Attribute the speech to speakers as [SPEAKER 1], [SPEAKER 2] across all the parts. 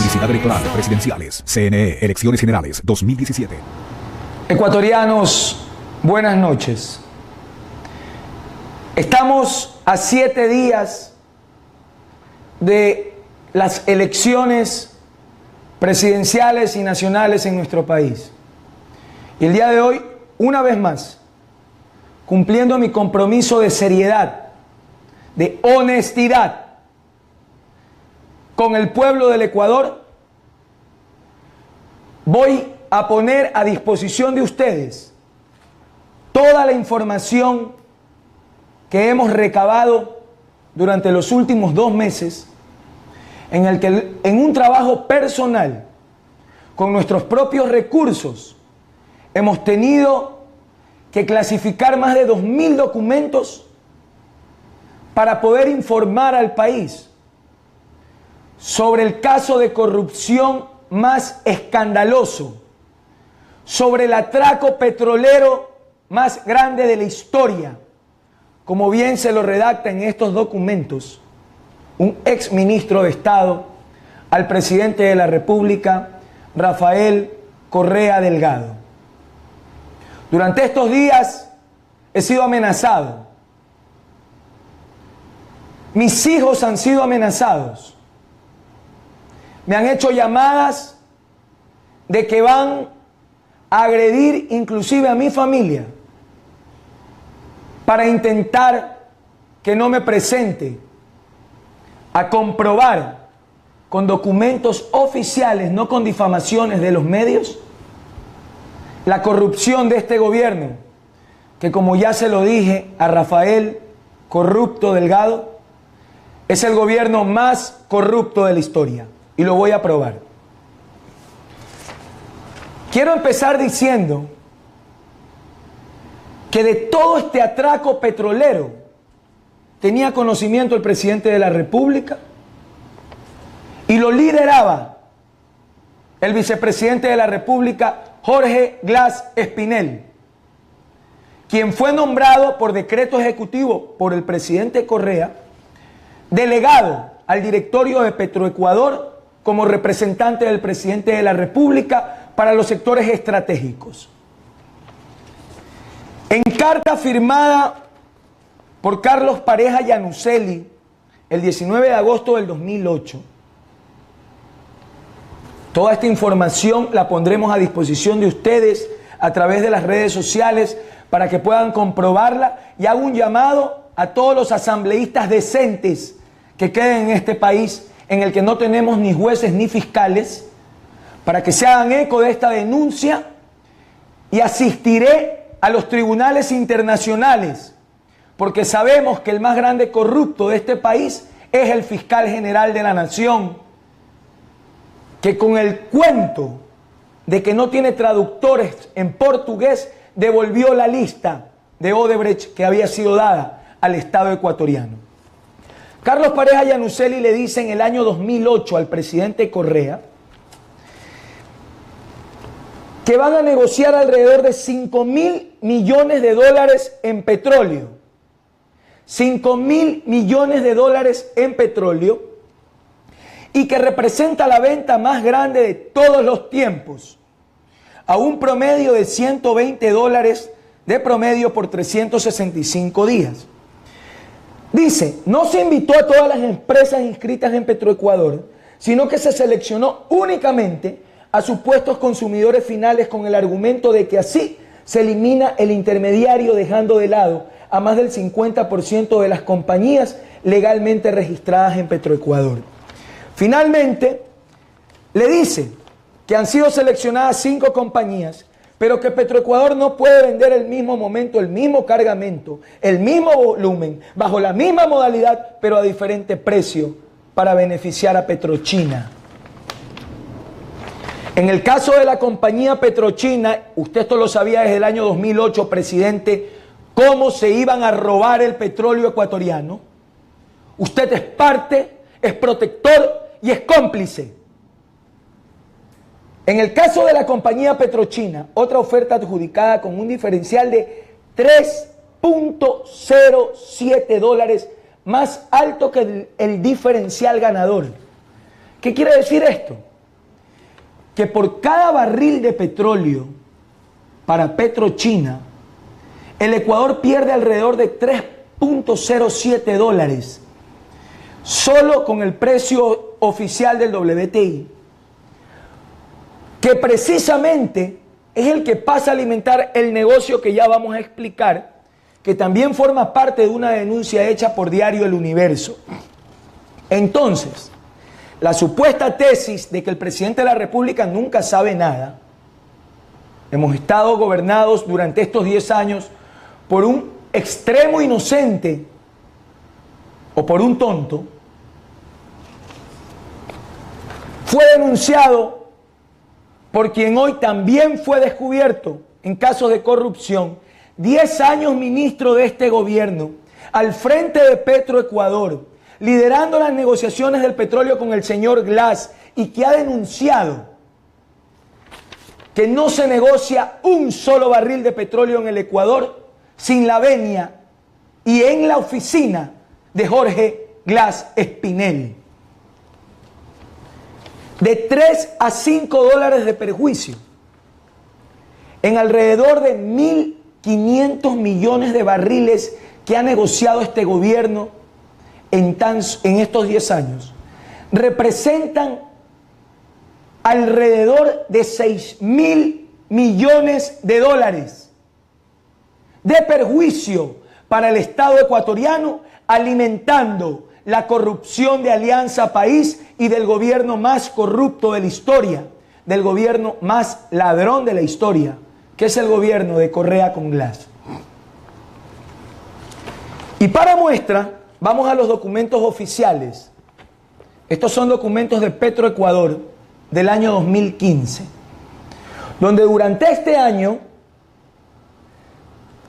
[SPEAKER 1] Publicidad electoral, presidenciales, CNE, Elecciones Generales 2017.
[SPEAKER 2] Ecuatorianos, buenas noches. Estamos a 7 días de las elecciones presidenciales y nacionales en nuestro país. Y el día de hoy, una vez más, cumpliendo mi compromiso de seriedad, de honestidad con el pueblo del Ecuador, voy a poner a disposición de ustedes toda la información que hemos recabado durante los últimos 2 meses, en el que en un trabajo personal, con nuestros propios recursos, hemos tenido que clasificar más de 2.000 documentos para poder informar al país sobre el caso de corrupción más escandaloso, sobre el atraco petrolero más grande de la historia, como bien se lo redacta en estos documentos un ex ministro de Estado al presidente de la República, Rafael Correa Delgado. Durante estos días he sido amenazado. Mis hijos han sido amenazados. Me han hecho llamadas de que van a agredir inclusive a mi familia para intentar que no me presente a comprobar con documentos oficiales, no con difamaciones de los medios, la corrupción de este gobierno, que como ya se lo dije a Rafael Corrupto Delgado, es el gobierno más corrupto de la historia. Y lo voy a probar. Quiero empezar diciendo que de todo este atraco petrolero tenía conocimiento el presidente de la República y lo lideraba el vicepresidente de la República, Jorge Glass Espinel, quien fue nombrado por decreto ejecutivo por el presidente Correa, delegado al directorio de Petroecuador como representante del presidente de la República para los sectores estratégicos. En carta firmada por Carlos Pareja Yanuseli el 19 de agosto del 2008, toda esta información la pondremos a disposición de ustedes a través de las redes sociales para que puedan comprobarla, y hago un llamado a todos los asambleístas decentes que queden en este país en el que no tenemos ni jueces ni fiscales, para que se hagan eco de esta denuncia, y asistiré a los tribunales internacionales, porque sabemos que el más grande corrupto de este país es el fiscal general de la nación, que con el cuento de que no tiene traductores en portugués devolvió la lista de Odebrecht que había sido dada al Estado ecuatoriano. Carlos Pareja Yanuseli le dice en el año 2008 al presidente Correa que van a negociar alrededor de 5.000 millones de dólares en petróleo. 5.000 millones de dólares en petróleo, y que representa la venta más grande de todos los tiempos, a un promedio de 120 dólares de promedio por 365 días. Dice, no se invitó a todas las empresas inscritas en Petroecuador, sino que se seleccionó únicamente a supuestos consumidores finales con el argumento de que así se elimina el intermediario, dejando de lado a más del 50% de las compañías legalmente registradas en Petroecuador. Finalmente, le dice que han sido seleccionadas 5 compañías, pero que Petroecuador no puede vender el mismo momento, el mismo cargamento, el mismo volumen, bajo la misma modalidad, pero a diferente precio, para beneficiar a Petrochina. En el caso de la compañía Petrochina, usted esto lo sabía desde el año 2008, presidente, cómo se iban a robar el petróleo ecuatoriano. Usted es parte, es protector y es cómplice. En el caso de la compañía Petrochina, otra oferta adjudicada con un diferencial de 3.07 dólares, más alto que el diferencial ganador. ¿Qué quiere decir esto? que por cada barril de petróleo para PetroChina, el Ecuador pierde alrededor de 3.07 dólares, solo con el precio oficial del WTI, que precisamente es el que pasa a alimentar el negocio que ya vamos a explicar, que también forma parte de una denuncia hecha por Diario El Universo. Entonces, la supuesta tesis de que el presidente de la República nunca sabe nada, hemos estado gobernados durante estos 10 años por un extremo inocente o por un tonto, fue denunciado por quien hoy también fue descubierto en casos de corrupción, 10 años ministro de este gobierno, al frente de Petroecuador, liderando las negociaciones del petróleo con el señor Glass, y que ha denunciado que no se negocia un solo barril de petróleo en el Ecuador sin la venia y en la oficina de Jorge Glass Espinel. De 3 a 5 dólares de perjuicio en alrededor de 1.500 millones de barriles que ha negociado este gobierno en estos 10 años. Representan alrededor de 6.000 millones de dólares de perjuicio para el Estado ecuatoriano, alimentando la corrupción de Alianza País y del gobierno más corrupto de la historia, del gobierno más ladrón de la historia, que es el gobierno de Correa con Glass. Y para muestra, vamos a los documentos oficiales. Estos son documentos de Petroecuador del año 2015, donde durante este año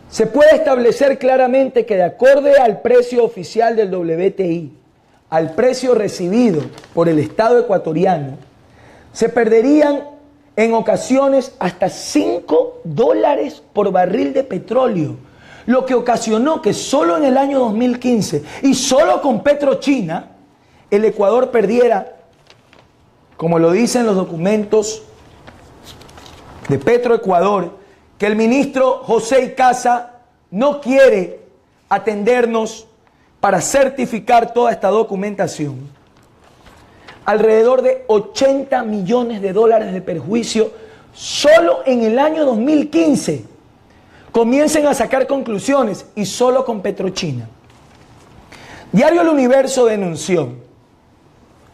[SPEAKER 2] se puede establecer claramente que de acuerdo al precio oficial del WTI, al precio recibido por el Estado ecuatoriano, se perderían en ocasiones hasta 5 dólares por barril de petróleo, lo que ocasionó que solo en el año 2015 y solo con PetroChina, el Ecuador perdiera, como lo dicen los documentos de Petroecuador, que el ministro José Icaza no quiere atendernos para certificar toda esta documentación, alrededor de 80 millones de dólares de perjuicio solo en el año 2015. Comiencen a sacar conclusiones y solo con PetroChina. Diario El Universo denunció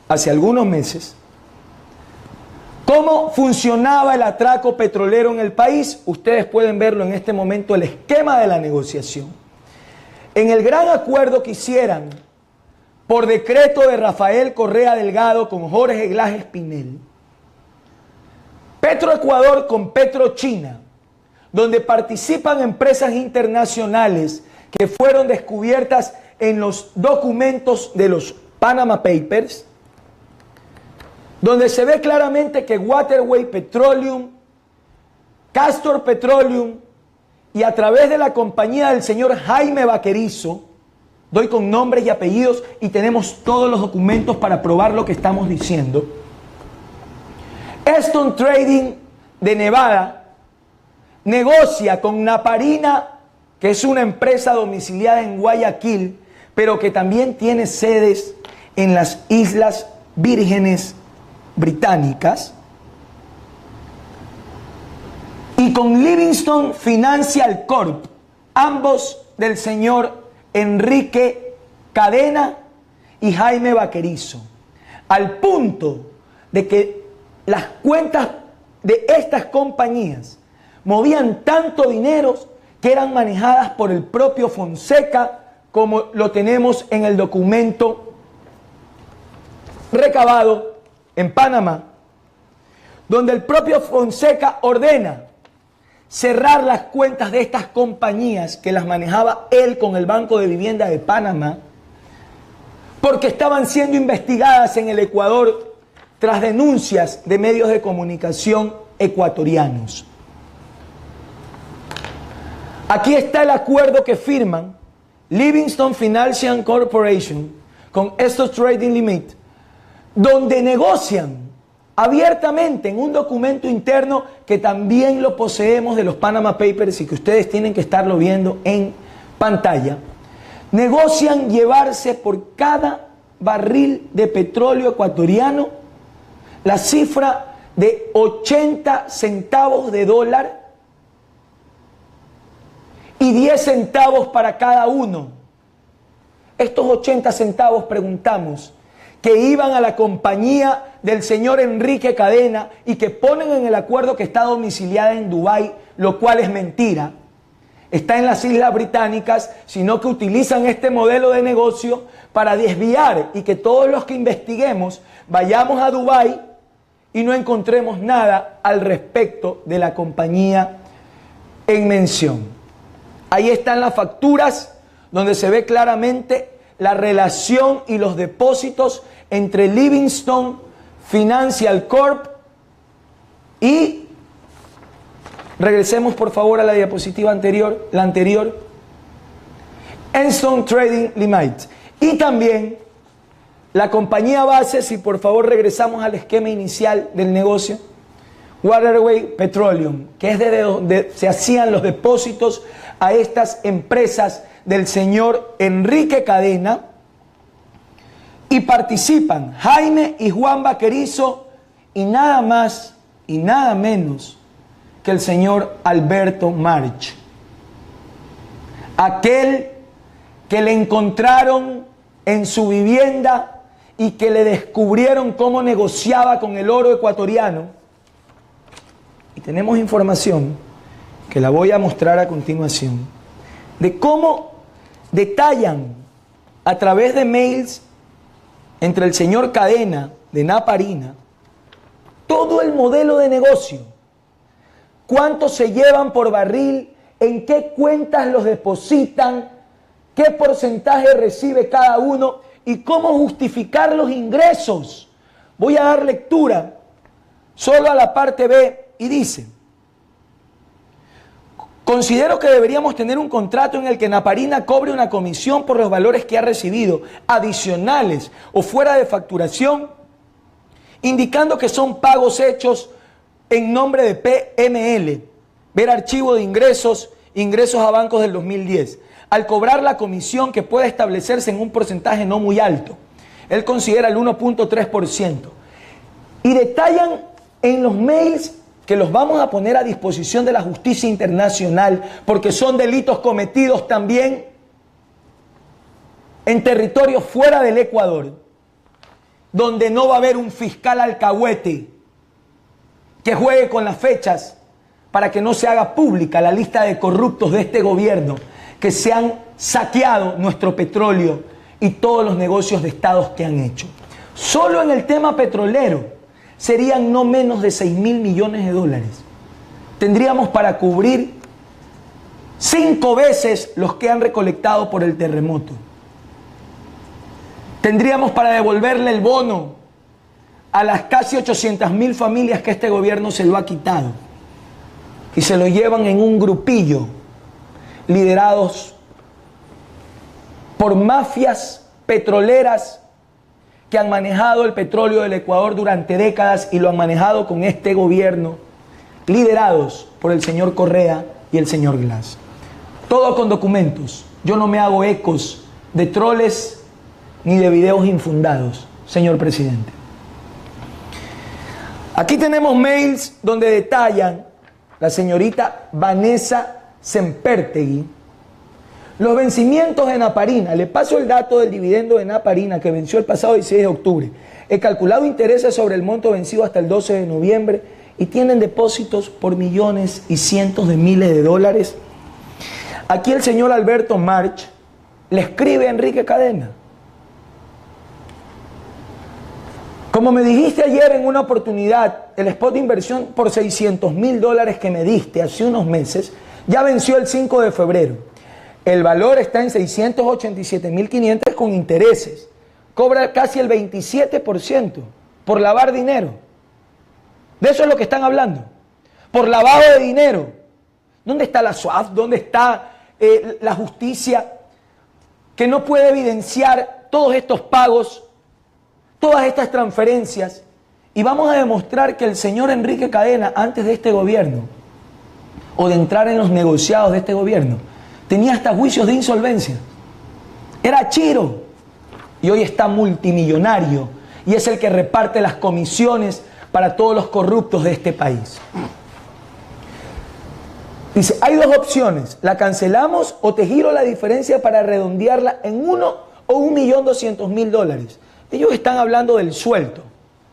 [SPEAKER 2] hace algunos meses cómo funcionaba el atraco petrolero en el país. Ustedes pueden verlo en este momento, el esquema de la negociación. En el gran acuerdo que hicieran por decreto de Rafael Correa Delgado con Jorge Glass Espinel, Petroecuador con PetroChina, donde participan empresas internacionales que fueron descubiertas en los documentos de los Panama Papers, donde se ve claramente que Waterway Petroleum, Castor Petroleum y a través de la compañía del señor Jaime Vaquerizo, doy con nombres y apellidos y tenemos todos los documentos para probar lo que estamos diciendo, Stone Trading de Nevada negocia con Naparina, que es una empresa domiciliada en Guayaquil, pero que también tiene sedes en las Islas Vírgenes Británicas, y con Livingstone Financial Corp, ambos del señor Enrique Cadena y Jaime Vaquerizo, al punto de que las cuentas de estas compañías movían tanto dinero que eran manejadas por el propio Fonseca, como lo tenemos en el documento recabado en Panamá, donde el propio Fonseca ordena cerrar las cuentas de estas compañías que las manejaba él con el Banco de Vivienda de Panamá, porque estaban siendo investigadas en el Ecuador tras denuncias de medios de comunicación ecuatorianos. Aquí está el acuerdo que firman Livingstone Financial Corporation con Stone Trading Limited, donde negocian abiertamente en un documento interno que también lo poseemos de los Panama Papers y que ustedes tienen que estarlo viendo en pantalla, negocian llevarse por cada barril de petróleo ecuatoriano la cifra de 80 centavos de dólar y 10 centavos para cada uno. Estos 80 centavos, preguntamos, que iban a la compañía del señor Enrique Cadena y que ponen en el acuerdo que está domiciliada en Dubái, lo cual es mentira, está en las Islas Británicas, sino que utilizan este modelo de negocio para desviar y que todos los que investiguemos vayamos a Dubái y no encontremos nada al respecto de la compañía en mención. Ahí están las facturas donde se ve claramente la relación y los depósitos entre Livingstone Financial Corp y, regresemos por favor a la diapositiva anterior, Enstone Trading Limited. Y también la compañía base, si por favor regresamos al esquema inicial del negocio, Waterway Petroleum, que es de donde se hacían los depósitos a estas empresas del señor Enrique Cadena, y participan Jaime y Juan Vaquerizo y nada más y nada menos que el señor Alberto March, aquel que le encontraron en su vivienda y que le descubrieron cómo negociaba con el oro ecuatoriano. Y tenemos información que la voy a mostrar a continuación de cómo detallan a través de mails entre el señor Cadena de Naparina todo el modelo de negocio, cuánto se llevan por barril, en qué cuentas los depositan, qué porcentaje recibe cada uno y cómo justificar los ingresos. Voy a dar lectura solo a la parte B y dice: considero que deberíamos tener un contrato en el que Naparina cobre una comisión por los valores que ha recibido, adicionales o fuera de facturación, indicando que son pagos hechos en nombre de PML. Ver archivo de ingresos, ingresos a bancos del 2010. Al cobrar la comisión, que puede establecerse en un porcentaje no muy alto, él considera el 1.3%. Y detallan en los mails, que los vamos a poner a disposición de la justicia internacional, porque son delitos cometidos también en territorios fuera del Ecuador, donde no va a haber un fiscal alcahuete que juegue con las fechas para que no se haga pública la lista de corruptos de este gobierno que se han saqueado nuestro petróleo y todos los negocios de estados que han hecho. Solo en el tema petrolero serían no menos de 6.000 millones de dólares. Tendríamos para cubrir 5 veces los que han recolectado por el terremoto. Tendríamos para devolverle el bono a las casi 800.000 familias que este gobierno se lo ha quitado. Y se lo llevan en un grupillo liderados por mafias petroleras que han manejado el petróleo del Ecuador durante décadas y lo han manejado con este gobierno, liderados por el señor Correa y el señor Glass. Todo con documentos. Yo no me hago ecos de troles ni de videos infundados, señor presidente. Aquí tenemos mails donde detallan la señorita Vanessa Sempertegui los vencimientos de Naparina. Le paso el dato del dividendo de Naparina que venció el pasado 16 de octubre. He calculado intereses sobre el monto vencido hasta el 12 de noviembre y tienen depósitos por millones y cientos de miles de dólares. Aquí el señor Alberto March le escribe a Enrique Cadena: como me dijiste ayer en una oportunidad, el spot de inversión por $600.000 que me diste hace unos meses ya venció el 5 de febrero. El valor está en 687.500 con intereses. Cobra casi el 27% por lavar dinero. De eso es lo que están hablando. Por lavado de dinero. ¿Dónde está la SUAF? ¿Dónde está la justicia que no puede evidenciar todos estos pagos, todas estas transferencias y vamos a demostrar que el señor Enrique Cadena, antes de este gobierno, o de entrar en los negociados de este gobierno, tenía hasta juicios de insolvencia. Era chiro. Y hoy está multimillonario. Y es el que reparte las comisiones para todos los corruptos de este país. Dice, hay dos opciones. La cancelamos o te giro la diferencia para redondearla en 1 o 1.200.000 dólares. Ellos están hablando del sueldo,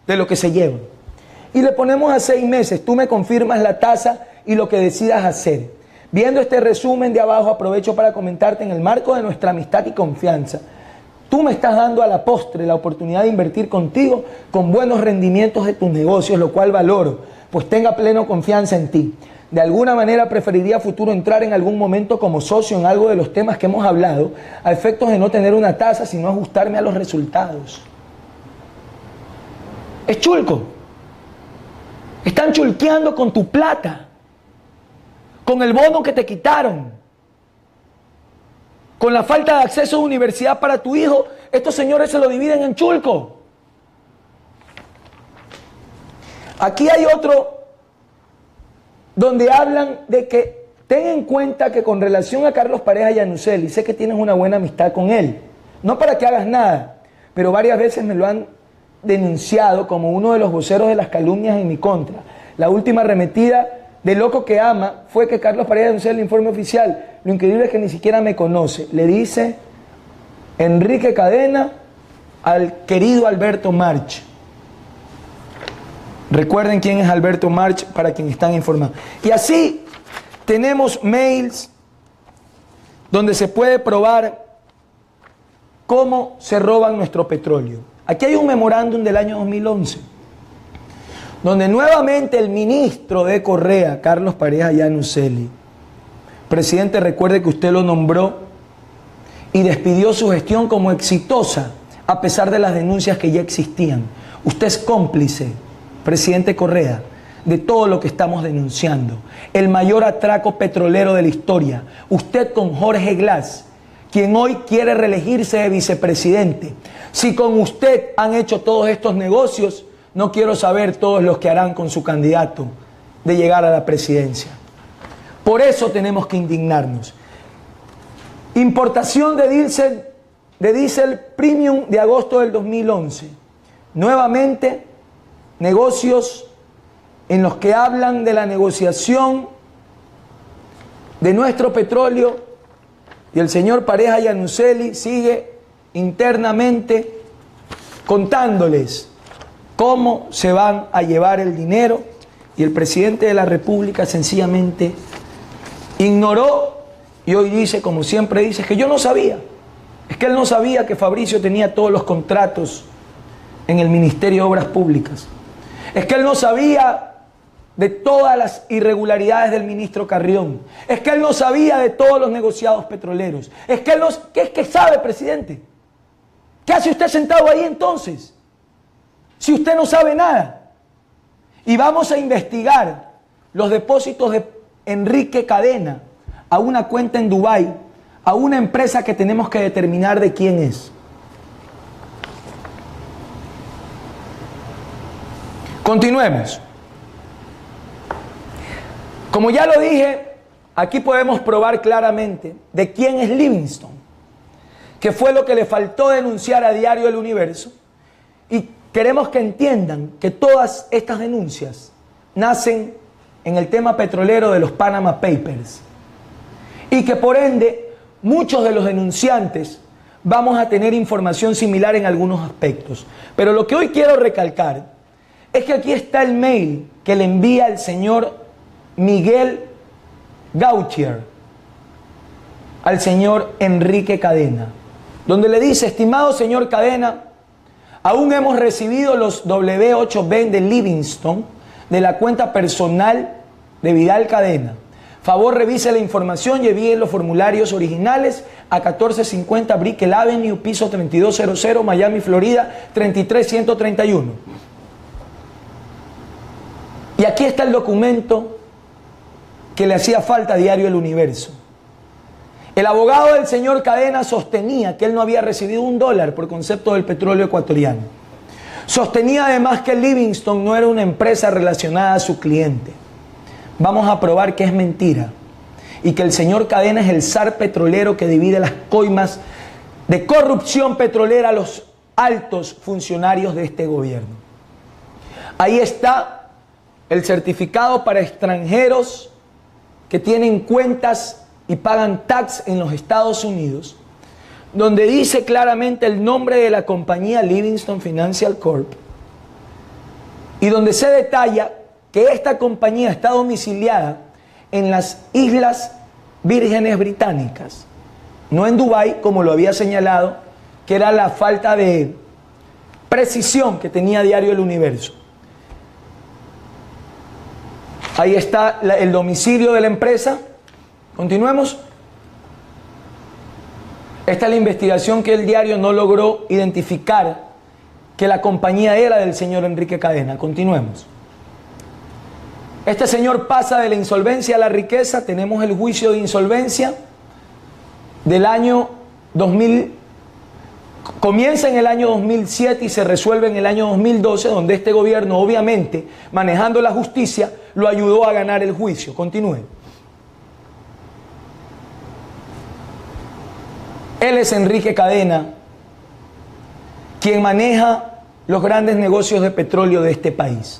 [SPEAKER 2] de lo que se llevan. Y le ponemos a 6 meses. Tú me confirmas la tasa y lo que decidas hacer. Viendo este resumen de abajo, aprovecho para comentarte en el marco de nuestra amistad y confianza. Tú me estás dando a la postre la oportunidad de invertir contigo con buenos rendimientos de tus negocios, lo cual valoro, pues tenga plena confianza en ti. De alguna manera preferiría a futuro entrar en algún momento como socio en algo de los temas que hemos hablado, a efectos de no tener una tasa, sino ajustarme a los resultados. Es chulco. Están chulqueando con tu plata, con el bono que te quitaron, con la falta de acceso a universidad para tu hijo. Estos señores se lo dividen en chulco. Aquí hay otro donde hablan de que ten en cuenta que con relación a Carlos Pareja Yanuseli, sé que tienes una buena amistad con él, no para que hagas nada, pero varias veces me lo han denunciado como uno de los voceros de las calumnias en mi contra. La última arremetida de loco que ama fue que Carlos Pareja denunció el informe oficial. Lo increíble es que ni siquiera me conoce. Le dice Enrique Cadena al querido Alberto March. Recuerden quién es Alberto March para quienes están informados. Y así tenemos mails donde se puede probar cómo se roban nuestro petróleo. Aquí hay un memorándum del año 2011, donde nuevamente el ministro de Correa, Carlos Pareja Yanuseli, presidente, recuerde que usted lo nombró y despidió su gestión como exitosa, a pesar de las denuncias que ya existían. Usted es cómplice, presidente Correa, de todo lo que estamos denunciando. El mayor atraco petrolero de la historia. Usted con Jorge Glass, quien hoy quiere reelegirse de vicepresidente. Si con usted han hecho todos estos negocios, no quiero saber todos los que harán con su candidato de llegar a la presidencia. Por eso tenemos que indignarnos. Importación de diésel premium de agosto del 2011. Nuevamente, negocios en los que hablan de la negociación de nuestro petróleo, y el señor Pareja Yanuseli sigue internamente contándoles cómo se van a llevar el dinero, y el presidente de la República sencillamente ignoró y hoy dice, como siempre dice, que yo no sabía. Es que él no sabía que Fabricio tenía todos los contratos en el Ministerio de Obras Públicas. Es que él no sabía de todas las irregularidades del ministro Carrión. Es que él no sabía de todos los negociados petroleros. Es que él no... ¿Qué es que sabe, presidente? ¿Qué hace usted sentado ahí entonces? Si usted no sabe nada. Y vamos a investigar los depósitos de Enrique Cadena a una cuenta en Dubái, a una empresa que tenemos que determinar de quién es. Continuemos. Como ya lo dije, aquí podemos probar claramente de quién es Livingston, que fue lo que le faltó denunciar a Diario El Universo, y queremos que entiendan que todas estas denuncias nacen en el tema petrolero de los Panama Papers, y que por ende muchos de los denunciantes vamos a tener información similar en algunos aspectos. Pero lo que hoy quiero recalcar es que aquí está el mail que le envía el señor Miguel Gautier al señor Enrique Cadena, donde le dice: estimado señor Cadena, aún hemos recibido los W8B de Livingston de la cuenta personal de Vidal Cadena. Favor revise la información y envíe los formularios originales a 1450 Brickell Avenue, piso 3200, Miami, Florida, 33131. Y aquí está el documento que le hacía falta a Diario El Universo. El abogado del señor Cadena sostenía que él no había recibido $1 por concepto del petróleo ecuatoriano. Sostenía además que Livingston no era una empresa relacionada a su cliente. Vamos a probar que es mentira y que el señor Cadena es el zar petrolero que divide las coimas de corrupción petrolera a los altos funcionarios de este gobierno. Ahí está el certificado para extranjeros que tienen cuentas y pagan tax en los Estados Unidos, donde dice claramente el nombre de la compañía Livingston Financial Corp. Y donde se detalla que esta compañía está domiciliada en las Islas Vírgenes Británicas, no en Dubái, como lo había señalado, que era la falta de precisión que tenía Diario El Universo. Ahí está el domicilio de la empresa. Continuemos. Esta es la investigación que el diario no logró identificar que la compañía era del señor Enrique Cadena. Continuemos. Este señor pasa de la insolvencia a la riqueza. Tenemos el juicio de insolvencia del año 2000. Comienza en el año 2007 y se resuelve en el año 2012, donde este gobierno, obviamente, manejando la justicia, lo ayudó a ganar el juicio. Continúe. Él es Enrique Cadena, quien maneja los grandes negocios de petróleo de este país.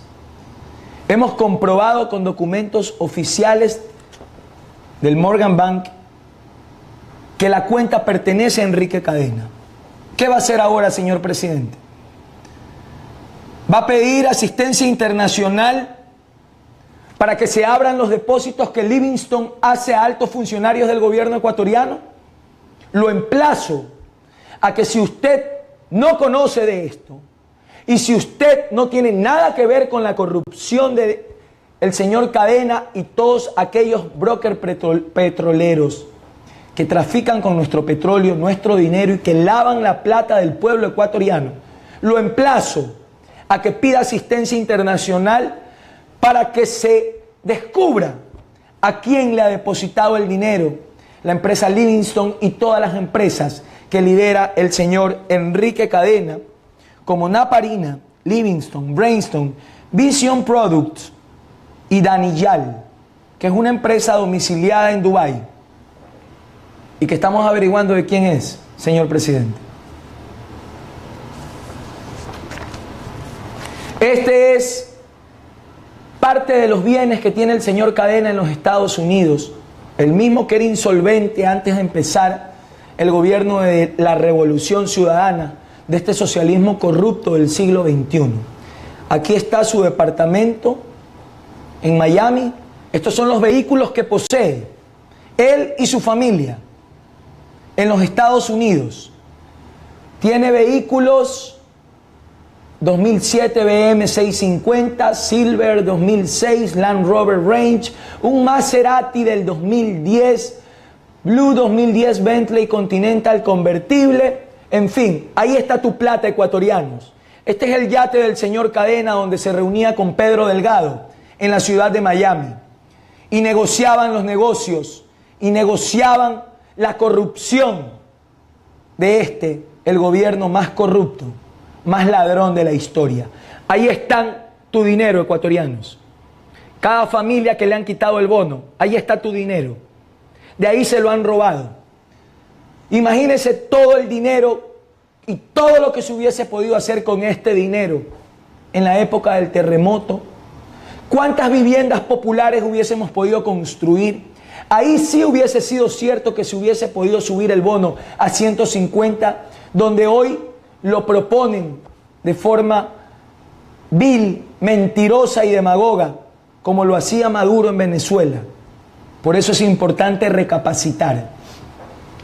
[SPEAKER 2] Hemos comprobado con documentos oficiales del Morgan Bank que la cuenta pertenece a Enrique Cadena. ¿Qué va a hacer ahora, señor presidente? ¿Va a pedir asistencia internacional para que se abran los depósitos que Livingston hace a altos funcionarios del gobierno ecuatoriano? Lo emplazo a que, si usted no conoce de esto y si usted no tiene nada que ver con la corrupción del señor Cadena y todos aquellos brokers petroleros que trafican con nuestro petróleo, nuestro dinero y que lavan la plata del pueblo ecuatoriano, lo emplazo a que pida asistencia internacional para que se descubra a quién le ha depositado el dinero la empresa Livingston y todas las empresas que lidera el señor Enrique Cadena, como Naparina, Livingston, Brainston, Vision Products y Daniyal, que es una empresa domiciliada en Dubái y que estamos averiguando de quién es, señor presidente. Este es parte de los bienes que tiene el señor Cadena en los Estados Unidos, el mismo que era insolvente antes de empezar el gobierno de la Revolución Ciudadana, de este socialismo corrupto del siglo XXI. Aquí está su departamento en Miami. Estos son los vehículos que posee él y su familia en los Estados Unidos. Tiene vehículos 2007 BM 650, Silver 2006, Land Rover Range, un Maserati del 2010, Blue 2010, Bentley Continental convertible. En fin, ahí está tu plata, ecuatorianos. Este es el yate del señor Cadena, donde se reunía con Pedro Delgado en la ciudad de Miami y negociaban los negocios y negociaban la corrupción de el gobierno más corrupto, más ladrón de la historia. Ahí están tu dinero, ecuatorianos. Cada familia que le han quitado el bono, ahí está tu dinero. De ahí se lo han robado. Imagínense todo el dinero y todo lo que se hubiese podido hacer con este dinero en la época del terremoto. ¿Cuántas viviendas populares hubiésemos podido construir? Ahí sí hubiese sido cierto que se hubiese podido subir el bono a 150, donde hoy lo proponen de forma vil, mentirosa y demagoga, como lo hacía Maduro en Venezuela. Por eso es importante recapacitar.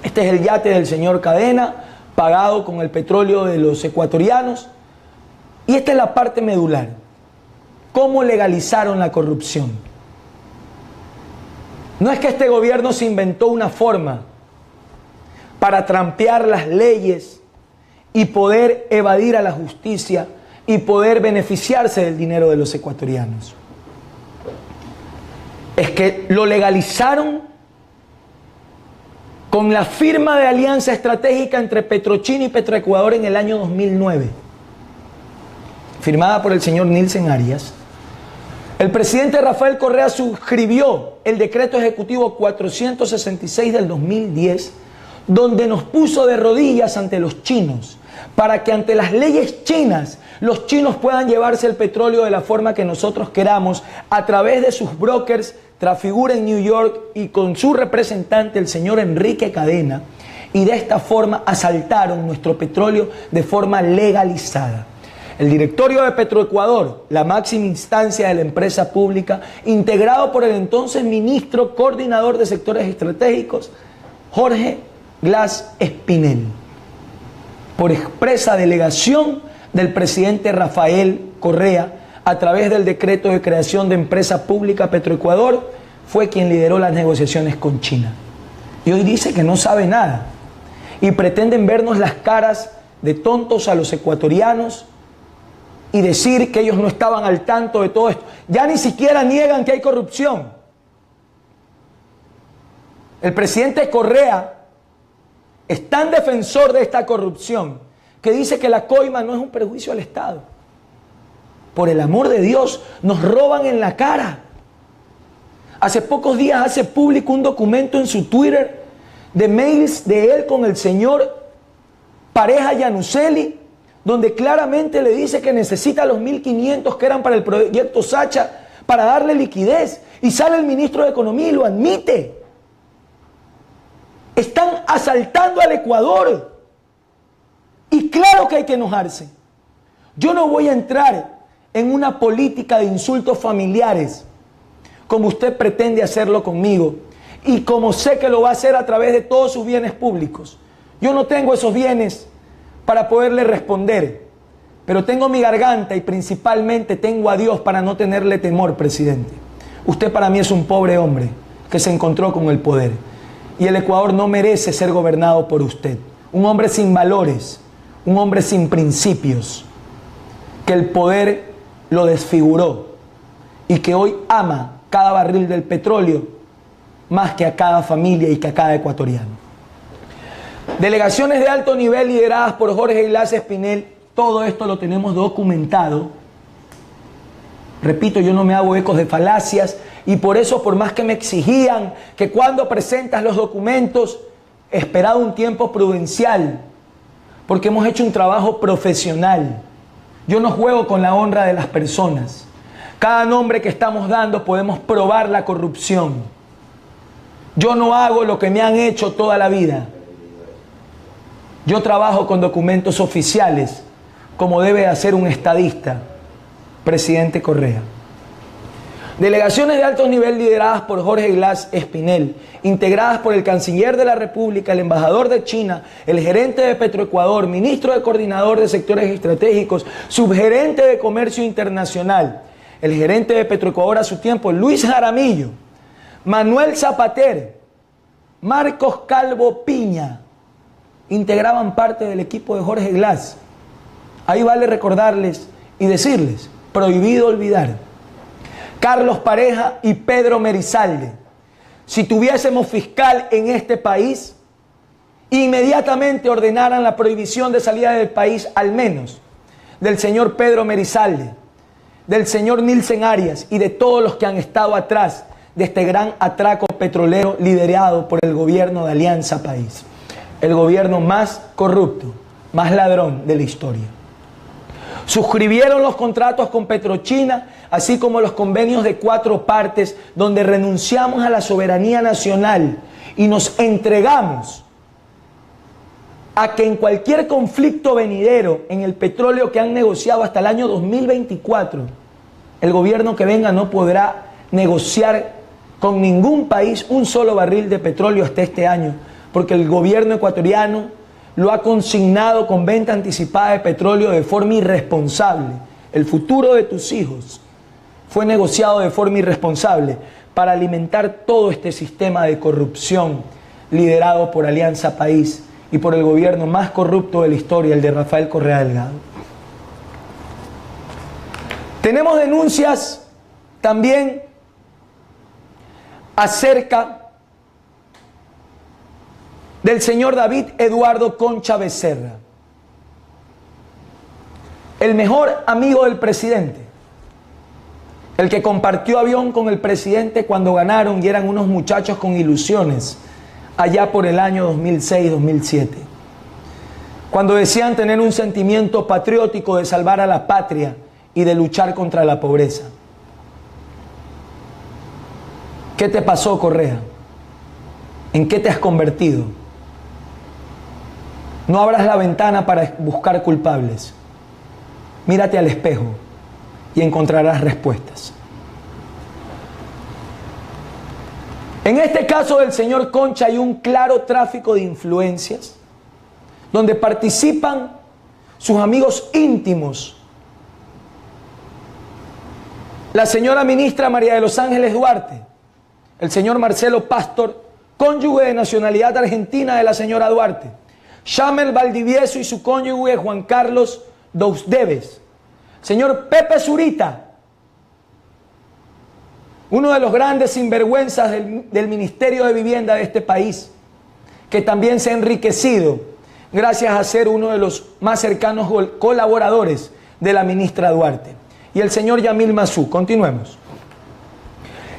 [SPEAKER 2] Este es el yate del señor Cadena, pagado con el petróleo de los ecuatorianos. Y esta es la parte medular. ¿Cómo legalizaron la corrupción? No es que este gobierno se inventó una forma para trampear las leyes y poder evadir a la justicia y poder beneficiarse del dinero de los ecuatorianos. Es que lo legalizaron con la firma de alianza estratégica entre Petrochina y Petroecuador en el año 2009. firmada por el señor Nilsen Arias, el presidente Rafael Correa suscribió el decreto ejecutivo 466 del 2010, donde nos puso de rodillas ante los chinos, para que ante las leyes chinas los chinos puedan llevarse el petróleo de la forma que nosotros queramos a través de sus brokers Trafigura en New York y con su representante el señor Enrique Cadena, y de esta forma asaltaron nuestro petróleo de forma legalizada. El directorio de Petroecuador, la máxima instancia de la empresa pública, integrado por el entonces ministro coordinador de sectores estratégicos, Jorge Glass Espinel, por expresa delegación del presidente Rafael Correa, a través del decreto de creación de empresa pública Petroecuador, fue quien lideró las negociaciones con China. Y hoy dice que no sabe nada. Y pretenden vernos las caras de tontos a los ecuatorianos y decir que ellos no estaban al tanto de todo esto. Ya ni siquiera niegan que hay corrupción. El presidente Correa es tan defensor de esta corrupción que dice que la coima no es un perjuicio al Estado. Por el amor de Dios, nos roban en la cara. Hace pocos días hace público un documento en su Twitter de mails de él con el señor Pareja Yanuseli, donde claramente le dice que necesita los 1.500 que eran para el proyecto Sacha para darle liquidez. Y sale el ministro de Economía y lo admite. Están asaltando al Ecuador. Y claro que hay que enojarse. Yo no voy a entrar en una política de insultos familiares, como usted pretende hacerlo conmigo, y como sé que lo va a hacer a través de todos sus bienes públicos. Yo no tengo esos bienes para poderle responder, pero tengo mi garganta y principalmente tengo a Dios para no tenerle temor, presidente. Usted para mí es un pobre hombre que se encontró con el poder, y el Ecuador no merece ser gobernado por usted. Un hombre sin valores, un hombre sin principios, que el poder lo desfiguró y que hoy ama cada barril del petróleo más que a cada familia y que a cada ecuatoriano. Delegaciones de alto nivel lideradas por Jorge Glass Espinel, todo esto lo tenemos documentado. Repito, yo no me hago ecos de falacias y por eso, por más que me exigían que cuando presentas los documentos, esperado un tiempo prudencial, porque hemos hecho un trabajo profesional. Yo no juego con la honra de las personas. Cada nombre que estamos dando podemos probar la corrupción. Yo no hago lo que me han hecho toda la vida. Yo trabajo con documentos oficiales, como debe hacer un estadista, presidente Correa. Delegaciones de alto nivel lideradas por Jorge Glass Espinel, integradas por el canciller de la República, el embajador de China, el gerente de Petroecuador, ministro de coordinador de sectores estratégicos, subgerente de comercio internacional, el gerente de Petroecuador a su tiempo, Luis Jaramillo, Manuel Zapater, Marcos Calvo Piña, integraban parte del equipo de Jorge Glass. Ahí vale recordarles y decirles, prohibido olvidar. Carlos Pareja y Pedro Merizalde. Si tuviésemos fiscal en este país, inmediatamente ordenaran la prohibición de salida del país, al menos del señor Pedro Merizalde, del señor Nilsen Arias y de todos los que han estado atrás de este gran atraco petrolero liderado por el gobierno de Alianza País. El gobierno más corrupto, más ladrón de la historia. Suscribieron los contratos con Petrochina, así como los convenios de 4 partes, donde renunciamos a la soberanía nacional y nos entregamos a que en cualquier conflicto venidero en el petróleo que han negociado hasta el año 2024, el gobierno que venga no podrá negociar con ningún país un solo barril de petróleo hasta este año, porque el gobierno ecuatoriano lo ha consignado con venta anticipada de petróleo de forma irresponsable. El futuro de tus hijos fue negociado de forma irresponsable para alimentar todo este sistema de corrupción liderado por Alianza País y por el gobierno más corrupto de la historia, el de Rafael Correa Delgado. Tenemos denuncias también acerca del señor David Eduardo Concha Becerra. El mejor amigo del presidente, el que compartió avión con el presidente cuando ganaron y eran unos muchachos con ilusiones, allá por el año 2006-2007, cuando decían tener un sentimiento patriótico de salvar a la patria y de luchar contra la pobreza. ¿Qué te pasó, Correa? ¿En qué te has convertido? No abras la ventana para buscar culpables. Mírate al espejo y encontrarás respuestas. En este caso del señor Concha hay un claro tráfico de influencias donde participan sus amigos íntimos. La señora ministra María de los Ángeles Duarte, el señor Marcelo Pastor, cónyuge de nacionalidad argentina de la señora Duarte, Chamel Valdivieso y su cónyuge Juan Carlos Dousdeves, señor Pepe Zurita, uno de los grandes sinvergüenzas del Ministerio de Vivienda de este país, que también se ha enriquecido gracias a ser uno de los más cercanos colaboradores de la ministra Duarte, y el señor Yamil Massú. Continuemos.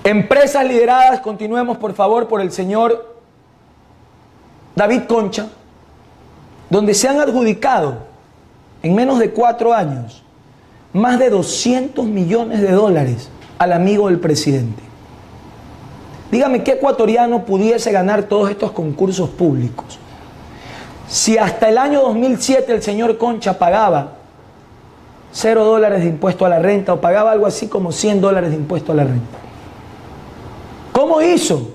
[SPEAKER 2] Empresas lideradas, continuemos por favor, por el señor David Concha, donde se han adjudicado en menos de 4 años más de 200 millones de dólares al amigo del presidente. Dígame, ¿qué ecuatoriano pudiese ganar todos estos concursos públicos? Si hasta el año 2007 el señor Concha pagaba $0 de impuesto a la renta o pagaba algo así como $100 de impuesto a la renta. ¿Cómo hizo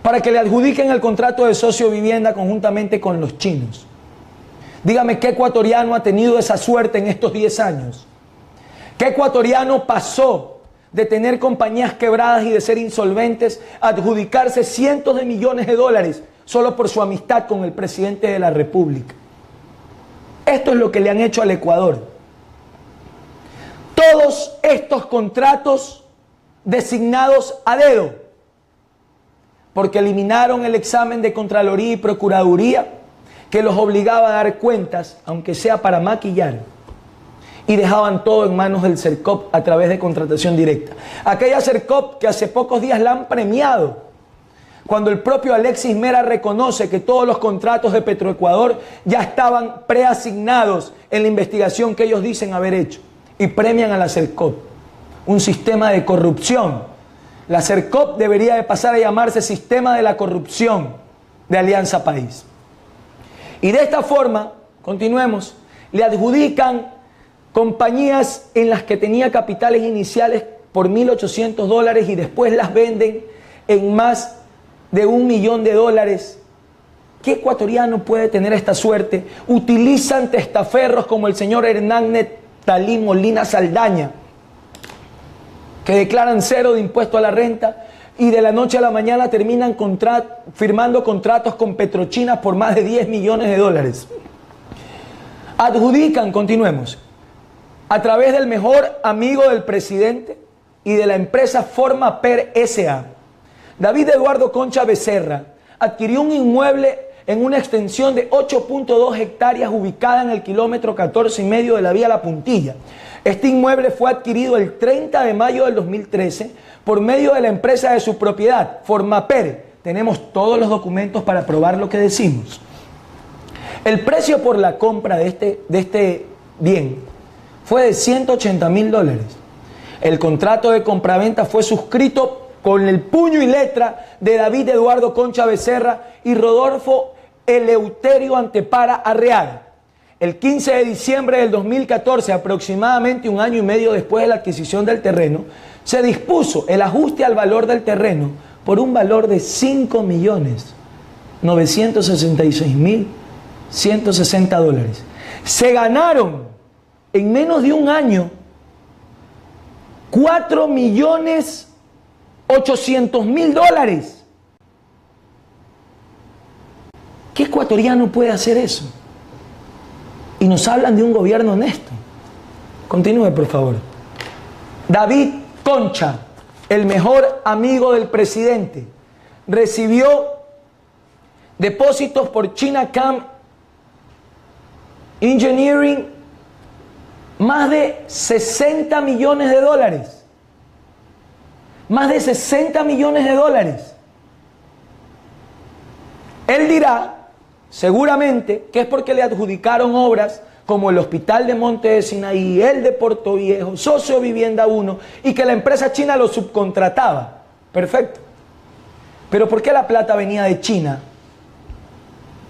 [SPEAKER 2] para que le adjudiquen el contrato de socio vivienda conjuntamente con los chinos? Dígame, ¿qué ecuatoriano ha tenido esa suerte en estos 10 años? ¿Qué ecuatoriano pasó de tener compañías quebradas y de ser insolventes a adjudicarse cientos de millones de dólares solo por su amistad con el presidente de la República? Esto es lo que le han hecho al Ecuador. Todos estos contratos designados a dedo, porque eliminaron el examen de Contraloría y Procuraduría que los obligaba a dar cuentas, aunque sea para maquillar, y dejaban todo en manos del CERCOP a través de contratación directa. Aquella CERCOP que hace pocos días la han premiado, cuando el propio Alexis Mera reconoce que todos los contratos de Petroecuador ya estaban preasignados en la investigación que ellos dicen haber hecho, y premian a la CERCOP. Un sistema de corrupción. La CERCOP debería de pasar a llamarse Sistema de la Corrupción de Alianza País. Y de esta forma, continuemos, le adjudican compañías en las que tenía capitales iniciales por $1.800 y después las venden en más de $1 millón. ¿Qué ecuatoriano puede tener esta suerte? Utilizan testaferros como el señor Hernán Netalí Molina Saldaña, que declaran 0 de impuesto a la renta y de la noche a la mañana terminan firmando contratos con Petrochina por más de $10 millones. Adjudican, continuemos, a través del mejor amigo del presidente y de la empresa Formaper S.A. David Eduardo Concha Becerra adquirió un inmueble en una extensión de 8.2 hectáreas ubicada en el kilómetro 14,5 de la vía La Puntilla. Este inmueble fue adquirido el 30 de mayo del 2013 por medio de la empresa de su propiedad, Formaper. Tenemos todos los documentos para probar lo que decimos. El precio por la compra de este bien fue de $180.000. El contrato de compraventa fue suscrito con el puño y letra de David Eduardo Concha Becerra y Rodolfo Eleuterio Antepara Arreaga. El 15 de diciembre del 2014, aproximadamente 1 año y medio después de la adquisición del terreno, se dispuso el ajuste al valor del terreno por un valor de $5.966.160. Se ganaron en menos de 1 año $4.800.000. ¿Qué ecuatoriano puede hacer eso? Y nos hablan de un gobierno honesto. Continúe, por favor. David Concha, el mejor amigo del presidente, recibió depósitos por Chinacam Engineering más de 60 millones de dólares. Más de 60 millones de dólares. Él dirá, seguramente, que es porque le adjudicaron obras como el Hospital de Monte de Sinaí, el de Puerto Viejo, Socio Vivienda 1, y que la empresa china lo subcontrataba. Perfecto. Pero ¿por qué la plata venía de China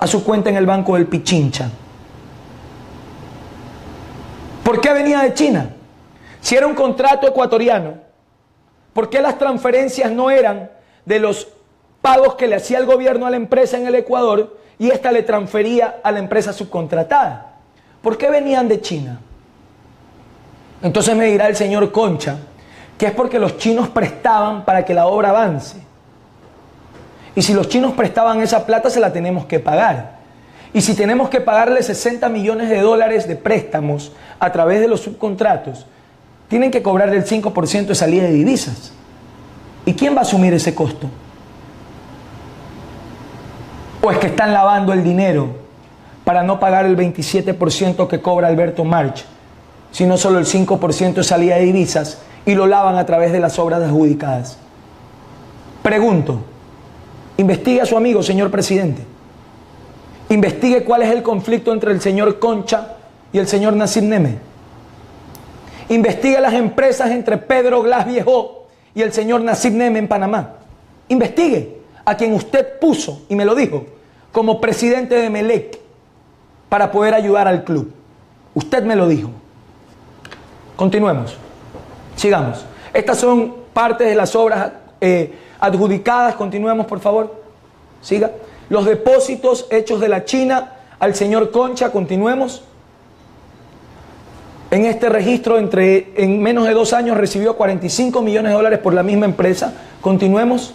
[SPEAKER 2] a su cuenta en el Banco del Pichincha? ¿Por qué venía de China? Si era un contrato ecuatoriano, ¿por qué las transferencias no eran de los pagos que le hacía el gobierno a la empresa en el Ecuador y ésta le transfería a la empresa subcontratada? ¿Por qué venían de China? Entonces me dirá el señor Concha que es porque los chinos prestaban para que la obra avance. Y si los chinos prestaban esa plata, se la tenemos que pagar. Y si tenemos que pagarle 60 millones de dólares de préstamos a través de los subcontratos, tienen que cobrarle el 5% de salida de divisas. ¿Y quién va a asumir ese costo? ¿O es que están lavando el dinero para no pagar el 27% que cobra Alberto March, sino solo el 5% de salida de divisas y lo lavan a través de las obras adjudicadas? Pregunto, investigue a su amigo, señor presidente. Investigue cuál es el conflicto entre el señor Concha y el señor Nassim Neme. Investigue las empresas entre Pedro Glass Viejo y el señor Nassim Neme en Panamá. Investigue a quien usted puso, y me lo dijo, como presidente de Melec para poder ayudar al club. Usted me lo dijo. Continuemos. Sigamos. Estas son partes de las obras adjudicadas. Continuemos, por favor. Siga. Los depósitos hechos de la China al señor Concha. Continuemos. En este registro, en menos de 2 años recibió 45 millones de dólares por la misma empresa. Continuemos.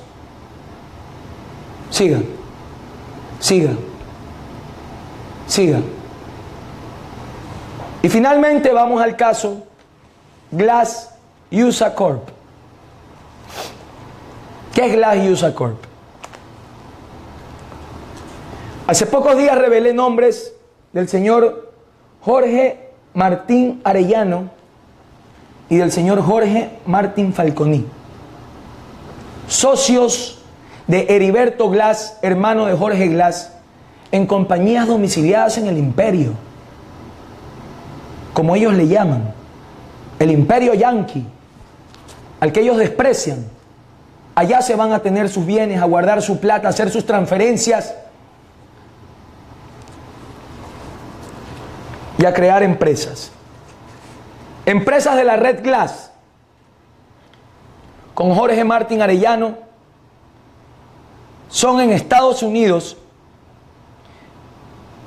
[SPEAKER 2] Siga. Siga. Siga. Y finalmente vamos al caso Glass USA Corp. ¿Qué es Glass USA Corp? Hace pocos días revelé nombres del señor Jorge Martín Arellano y del señor Jorge Martín Falconi, socios de Heriberto Glass, hermano de Jorge Glass, en compañías domiciliadas en el imperio, como ellos le llaman, el imperio yanqui, al que ellos desprecian. Allá se van a tener sus bienes, a guardar su plata, a hacer sus transferencias y a crear empresas. Empresas de la red Glass, con Jorge Martín Arellano, son en Estados Unidos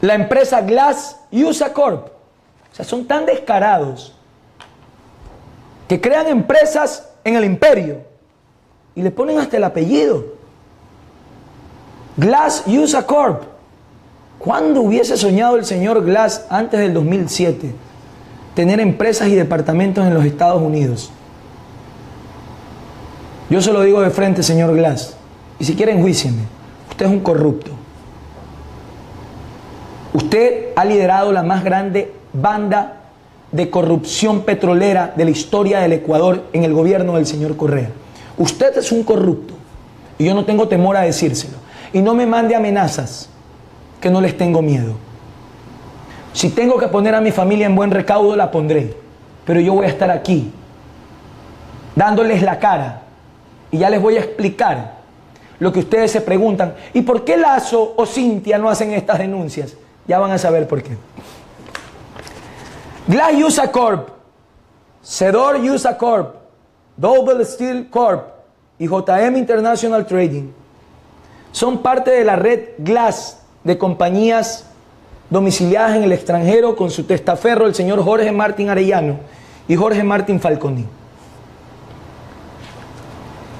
[SPEAKER 2] la empresa Glass USA Corp. O sea, son tan descarados que crean empresas en el imperio y le ponen hasta el apellido. Glass USA Corp. ¿Cuándo hubiese soñado el señor Glass antes del 2007 tener empresas y departamentos en los Estados Unidos? Yo se lo digo de frente, señor Glass, y si quiere enjuícieme. Usted es un corrupto. Usted ha liderado la más grande banda de corrupción petrolera de la historia del Ecuador en el gobierno del señor Correa. Usted es un corrupto y yo no tengo temor a decírselo. Y no me mande amenazas, que no les tengo miedo. Si tengo que poner a mi familia en buen recaudo, la pondré. Pero yo voy a estar aquí, dándoles la cara. Y ya les voy a explicar lo que ustedes se preguntan. ¿Y por qué Lazo o Cintia no hacen estas denuncias? Ya van a saber por qué. Glass USA Corp, Cedor USA Corp, Double Steel Corp y JM International Trading son parte de la red Glass de compañías domiciliadas en el extranjero con su testaferro, el señor Jorge Martín Arellano y Jorge Martín Falconi.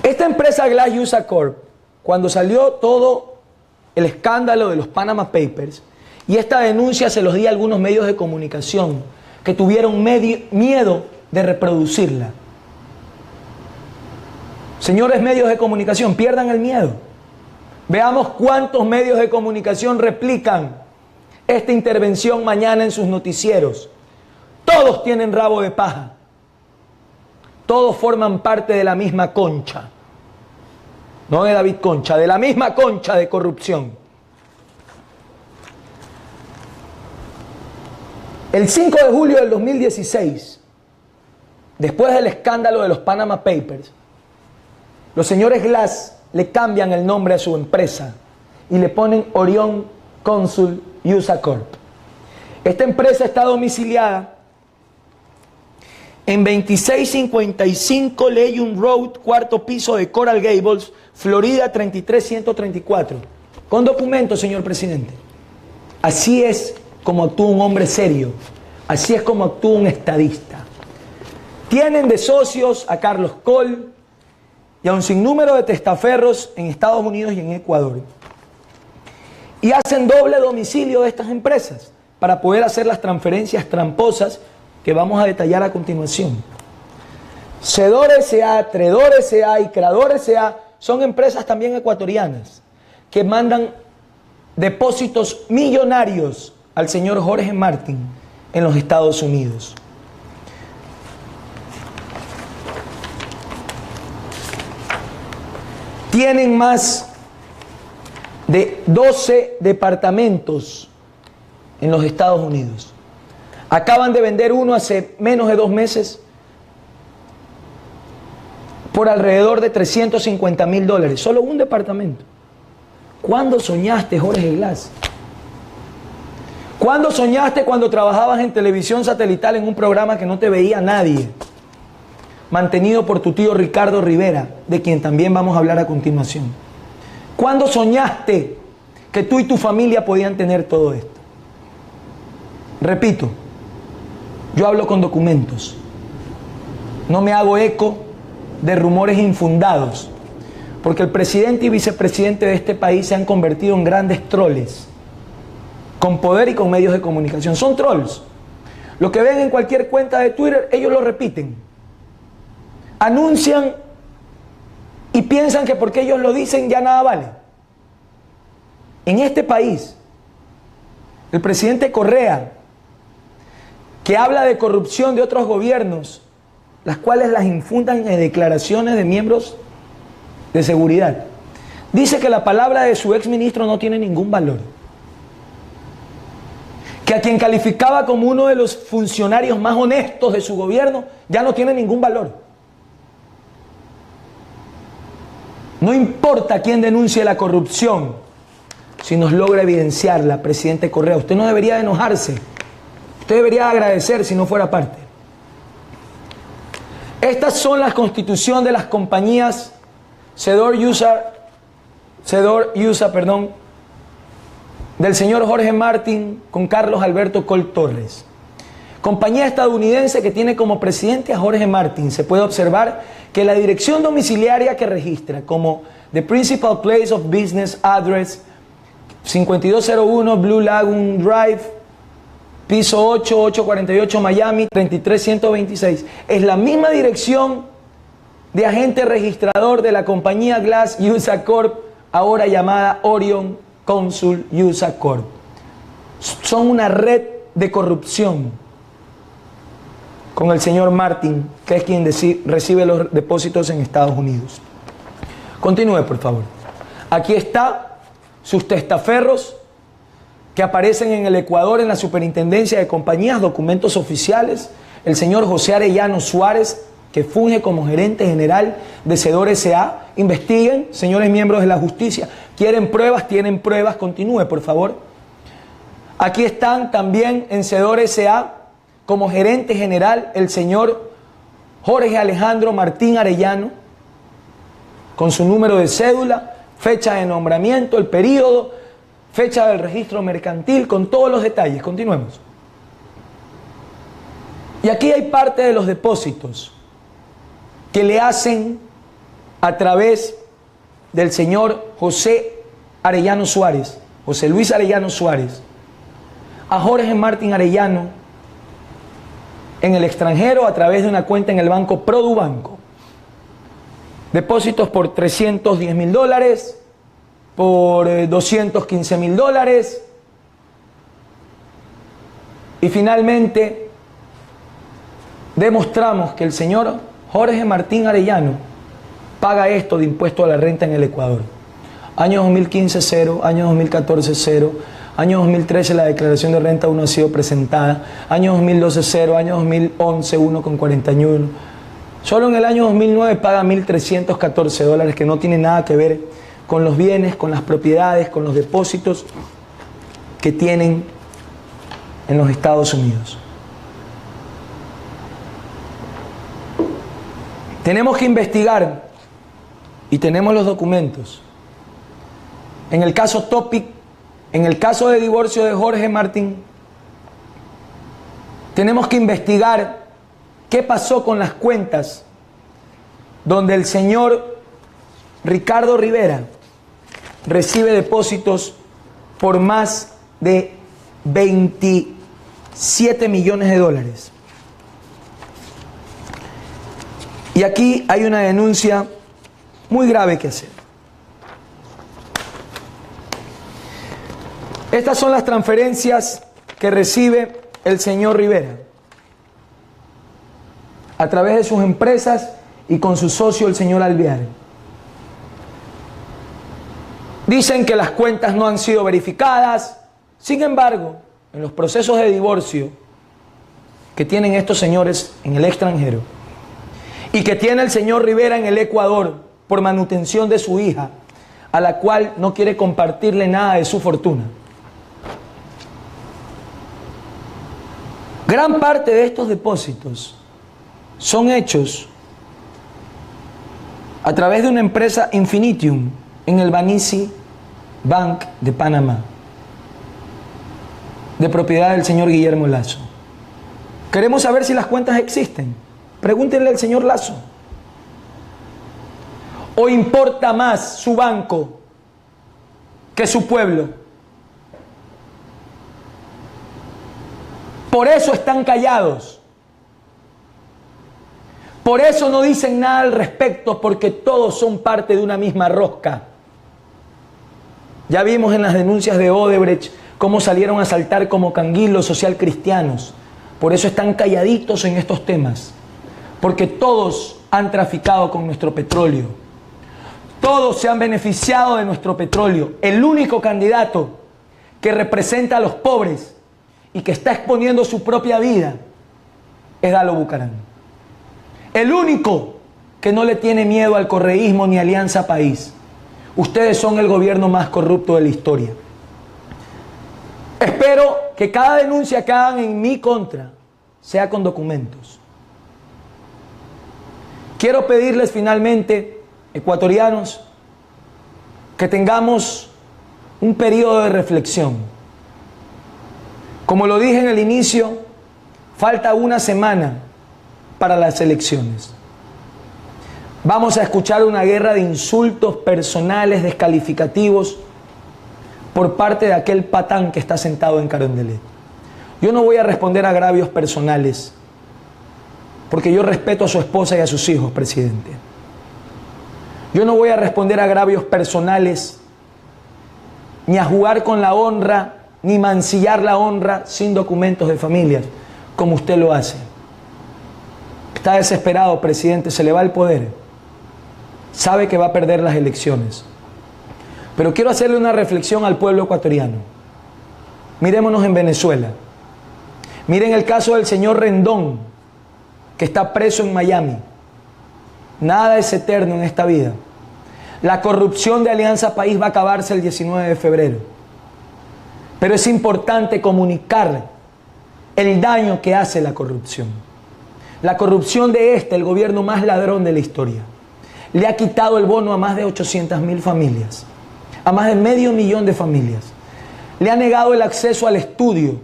[SPEAKER 2] Esta empresa Glass USA Corp, cuando salió todo el escándalo de los Panama Papers, y esta denuncia se los di a algunos medios de comunicación que tuvieron miedo de reproducirla. Señores medios de comunicación, pierdan el miedo. Veamos cuántos medios de comunicación replican esta intervención mañana en sus noticieros. Todos tienen rabo de paja. Todos forman parte de la misma concha. No de David Concha, de la misma concha de corrupción. El 5 de julio del 2016, después del escándalo de los Panama Papers, los señores Glass le cambian el nombre a su empresa y le ponen Orion Consul USA Corp. Esta empresa está domiciliada en 2655 Legion Road, cuarto piso de Coral Gables, Florida 33134. Con documentos, señor presidente. Así es como actúa un hombre serio. Así es como actúa un estadista. Tienen de socios a Carlos Coll y a un sinnúmero de testaferros en Estados Unidos y en Ecuador. Y hacen doble domicilio de estas empresas para poder hacer las transferencias tramposas que vamos a detallar a continuación. Cedor S.A., Tredor S.A. y Creador S.A. son empresas también ecuatorianas que mandan depósitos millonarios al señor Jorge Martin en los Estados Unidos. Tienen más de 12 departamentos en los Estados Unidos. Acaban de vender uno hace menos de 2 meses por alrededor de $350.000. Solo un departamento. ¿Cuándo soñaste, Jorge Glass? ¿Cuándo soñaste cuando trabajabas en televisión satelital en un programa que no te veía nadie? Mantenido por tu tío Ricardo Rivera, de quien también vamos a hablar a continuación. ¿Cuándo soñaste que tú y tu familia podían tener todo esto? Repito, yo hablo con documentos. No me hago eco de rumores infundados, porque el presidente y vicepresidente de este país se han convertido en grandes troles, con poder y con medios de comunicación. Son trolls. Lo que ven en cualquier cuenta de Twitter, ellos lo repiten. Anuncian y piensan que porque ellos lo dicen ya nada vale. En este país, el presidente Correa, que habla de corrupción de otros gobiernos, las cuales las infundan en declaraciones de miembros de seguridad, dice que la palabra de su exministro no tiene ningún valor. Que a quien calificaba como uno de los funcionarios más honestos de su gobierno ya no tiene ningún valor. No importa quién denuncie la corrupción, si nos logra evidenciarla, presidente Correa. Usted no debería de enojarse. Usted debería agradecer si no fuera parte. Estas son las constituciones de las compañías Cedor USA, del señor Jorge Martin con Carlos Alberto Coll Torres. Compañía estadounidense que tiene como presidente a Jorge Martin. Se puede observar que la dirección domiciliaria que registra como The Principal Place of Business Address 5201 Blue Lagoon Drive, piso 8, 848 Miami, 33126. Es la misma dirección de agente registrador de la compañía Glass USA Corp, ahora llamada Orion Consul USA Corp. Son una red de corrupción con el señor Martin, que es quien recibe los depósitos en Estados Unidos. Continúe, por favor. Aquí está sus testaferros que aparecen en el Ecuador en la Superintendencia de Compañías, documentos oficiales. El señor José Arellano Suárez, que funge como gerente general de Cedor S.A. Investiguen, señores miembros de la justicia. ¿Quieren pruebas? Tienen pruebas. Continúe, por favor. Aquí están también en Cedor S.A. como gerente general el señor Jorge Alejandro Martín Arellano, con su número de cédula, fecha de nombramiento, el periodo, fecha del registro mercantil, con todos los detalles. Continuemos. Y aquí hay parte de los depósitos que le hacen a través del señor José Arellano Suárez, José Luis Arellano Suárez, a Jorge Martín Arellano en el extranjero a través de una cuenta en el banco Produbanco. Depósitos por $310.000, por $215.000 y finalmente demostramos que el señor Jorge Martín Arellano paga esto de impuesto a la renta en el Ecuador. Año 2015, 0. Año 2014, 0. Año 2013, la declaración de renta 1 ha sido presentada. Año 2012, 0. Año 2011, 1,41. Solo en el año 2009 paga $1.314, que no tiene nada que ver con los bienes, con las propiedades, con los depósitos que tienen en los Estados Unidos. Tenemos que investigar y tenemos los documentos. En el caso Topic, en el caso de divorcio de Jorge Martín, tenemos que investigar qué pasó con las cuentas donde el señor Ricardo Rivera recibe depósitos por más de 27 millones de dólares. Y aquí hay una denuncia muy grave que hacer. Estas son las transferencias que recibe el señor Rivera a través de sus empresas y con su socio, el señor Alvear. Dicen que las cuentas no han sido verificadas. Sin embargo, en los procesos de divorcio que tienen estos señores en el extranjero y que tiene el señor Rivera en el Ecuador por manutención de su hija, a la cual no quiere compartirle nada de su fortuna, gran parte de estos depósitos son hechos a través de una empresa Infinitium en el Banisi Bank de Panamá, de propiedad del señor Guillermo Lazo. Queremos saber si las cuentas existen. Pregúntenle al señor Lazo. ¿O importa más su banco que su pueblo? Por eso están callados. Por eso no dicen nada al respecto, porque todos son parte de una misma rosca. Ya vimos en las denuncias de Odebrecht cómo salieron a saltar como canguilos social cristianos. Por eso están calladitos en estos temas. Porque todos han traficado con nuestro petróleo. Todos se han beneficiado de nuestro petróleo. El único candidato que representa a los pobres y que está exponiendo su propia vida es Dalo Bucaram. El único que no le tiene miedo al correísmo ni Alianza País. Ustedes son el gobierno más corrupto de la historia. Espero que cada denuncia que hagan en mi contra sea con documentos. Quiero pedirles finalmente, ecuatorianos, que tengamos un periodo de reflexión. Como lo dije en el inicio, falta una semana para las elecciones. Vamos a escuchar una guerra de insultos personales, descalificativos, por parte de aquel patán que está sentado en Carondelet. Yo no voy a responder a agravios personales, porque yo respeto a su esposa y a sus hijos, presidente. Yo no voy a responder a agravios personales, ni a jugar con la honra, ni mancillar la honra sin documentos de familias, como usted lo hace. Está desesperado, presidente, se le va el poder. Sabe que va a perder las elecciones. Pero quiero hacerle una reflexión al pueblo ecuatoriano. Mirémonos en Venezuela. Miren el caso del señor Rendón, que está preso en Miami. Nada es eterno en esta vida. La corrupción de Alianza País va a acabarse el 19 de febrero. Pero es importante comunicar el daño que hace la corrupción. La corrupción de el gobierno más ladrón de la historia. Le ha quitado el bono a más de 800.000 familias. A más de 500.000 de familias. Le ha negado el acceso al estudio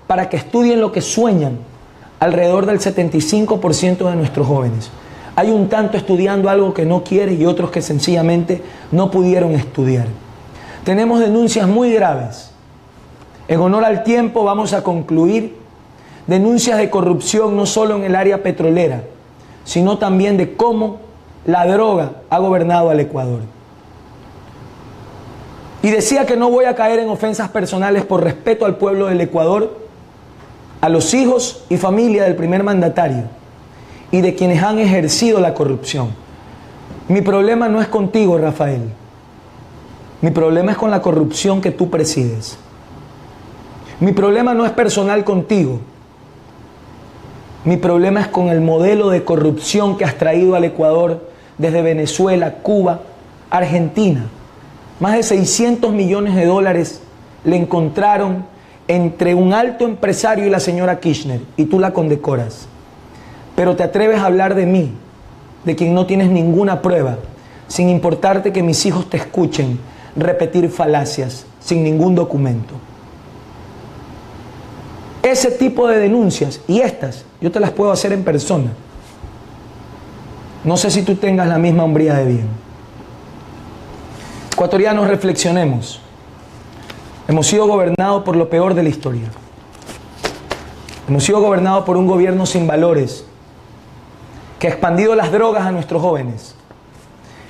[SPEAKER 2] para que estudien lo que sueñan alrededor del 75% de nuestros jóvenes. Hay un tanto estudiando algo que no quiere y otros que sencillamente no pudieron estudiar. Tenemos denuncias muy graves. En honor al tiempo vamos a concluir denuncias de corrupción no solo en el área petrolera, sino también de cómo la droga ha gobernado al Ecuador. Y decía que no voy a caer en ofensas personales por respeto al pueblo del Ecuador, a los hijos y familia del primer mandatario, y de quienes han ejercido la corrupción. Mi problema no es contigo, Rafael. Mi problema es con la corrupción que tú presides. Mi problema no es personal contigo. Mi problema es con el modelo de corrupción que has traído al Ecuador desde Venezuela, Cuba, Argentina. Más de 600 millones de dólares le encontraron entre un alto empresario y la señora Kirchner, y tú la condecoras. Pero te atreves a hablar de mí, de quien no tienes ninguna prueba, sin importarte que mis hijos te escuchen repetir falacias sin ningún documento. Ese tipo de denuncias, y estas, yo te las puedo hacer en persona. No sé si tú tengas la misma hombría de bien. Ecuatorianos, reflexionemos. Hemos sido gobernados por lo peor de la historia. Hemos sido gobernados por un gobierno sin valores, que ha expandido las drogas a nuestros jóvenes,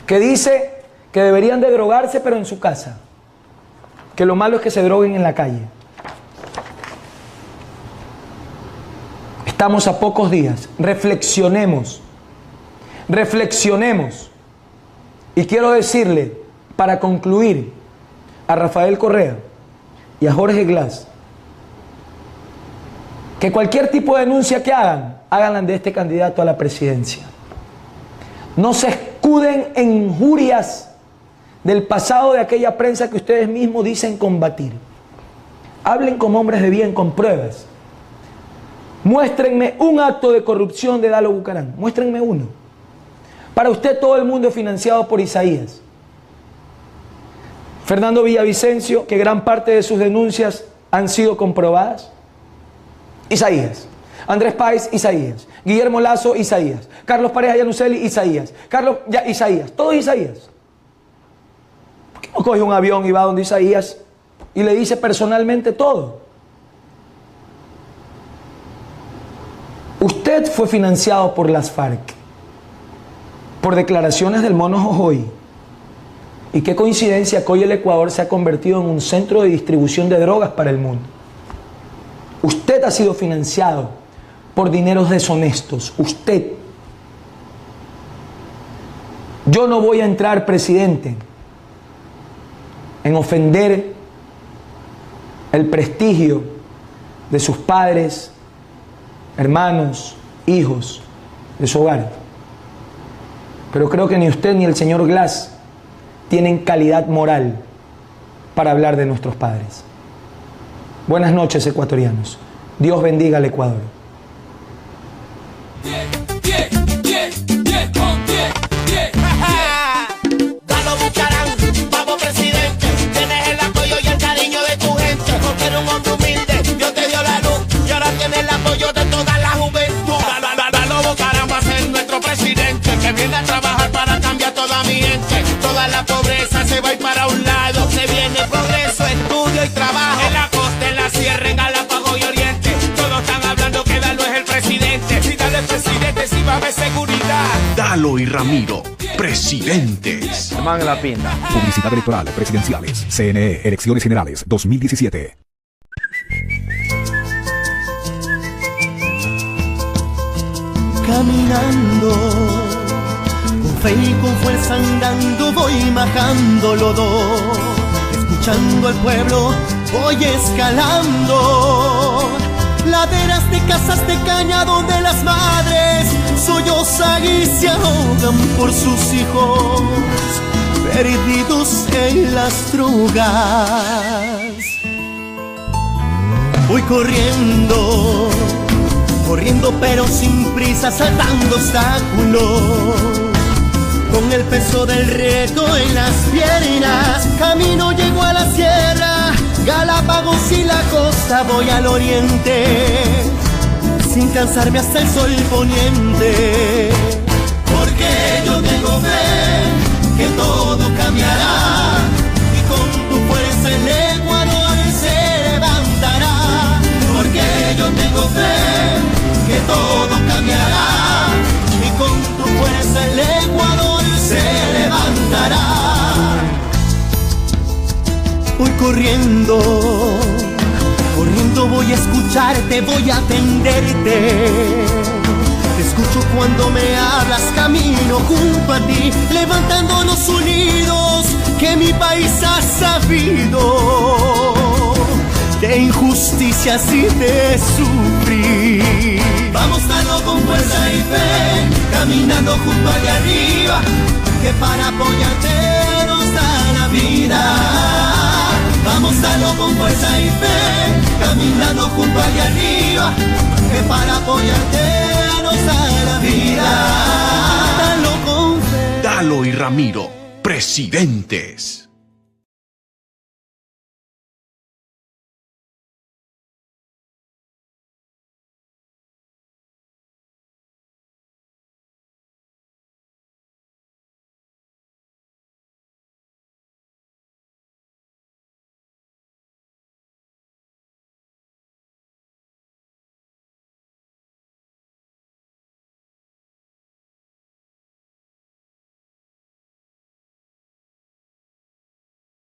[SPEAKER 2] que dice que deberían de drogarse pero en su casa, que lo malo es que se droguen en la calle. Estamos a pocos días. Reflexionemos. Reflexionemos. Y quiero decirle, para concluir, a Rafael Correa y a Jorge Glass, que cualquier tipo de denuncia que hagan, háganla de este candidato a la presidencia. No se escuden en injurias del pasado de aquella prensa que ustedes mismos dicen combatir. Hablen como hombres de bien, con pruebas. Muéstrenme un acto de corrupción de Dalo Bucaram. Muéstrenme uno. Para usted todo el mundo es financiado por Isaías. Fernando Villavicencio, que gran parte de sus denuncias han sido comprobadas. Isaías. Andrés Páez, Isaías. Guillermo Lazo, Isaías. Carlos Pareja Yanuseli, Isaías. Isaías. Todo Isaías. ¿Por qué no coge un avión y va donde Isaías y le dice personalmente todo? Usted fue financiado por las FARC, por declaraciones del Mono Jojoy. Y qué coincidencia que hoy el Ecuador se ha convertido en un centro de distribución de drogas para el mundo. Usted ha sido financiado por dineros deshonestos. Usted. Yo no voy a entrar, presidente, en ofender el prestigio de sus padres, hermanos, hijos, de su hogar. Pero creo que ni usted ni el señor Glass tienen calidad moral para hablar de nuestros padres. Buenas noches, ecuatorianos. Dios bendiga al Ecuador.
[SPEAKER 3] Dalo Bucaram, vamos presidente. Tienes el apoyo y el cariño de tu gente. Porque eres un hombre humilde, Dios te dio la luz y ahora tienes el apoyo de toda la juventud. Dalo Bucaram va a ser nuestro presidente, que viene a trabajar para cambiar toda mi gente. Toda la pobreza se va a ir para un lado. Se viene progreso, estudio y trabajo. En la costa, en la sierra, en Galápagos y Oriente. Todos están hablando que Dalo es el presidente. Si Dalo es presidente, si va a haber seguridad.
[SPEAKER 4] Dalo y Ramiro, presidentes.
[SPEAKER 5] Man la pinta.
[SPEAKER 1] Publicidad electoral, presidenciales, CNE, Elecciones Generales 2017.
[SPEAKER 6] Caminando, con fe y con fuerza andando, voy bajando lodo. Escuchando al pueblo, voy escalando laderas de casas de caña donde las madres sollozan y se ahogan por sus hijos perdidos en las drogas. Voy corriendo, corriendo pero sin prisa, saltando obstáculos, con el peso del reto en las piernas. Camino, llego a la sierra, Galápagos y la costa, voy al oriente, sin cansarme hasta el sol poniente. Porque yo tengo fe que todo cambiará, y con tu fuerza el Ecuador se levantará. Porque yo tengo fe que todo cambiará, y con tu fuerza el Ecuador se levantará. Voy corriendo, corriendo voy a escucharte, voy a atenderte. Te escucho cuando me hablas, camino junto a ti, levantándonos unidos, que mi país ha sabido de injusticias y de sufrir. Vamos dando con fuerza y fe, caminando junto allá arriba, que para apoyarte nos da la vida. Vamos dando con fuerza y fe, caminando junto allá arriba, que para apoyarte nos da la vida. Dalo con fe.
[SPEAKER 4] Dalo y Ramiro, presidentes.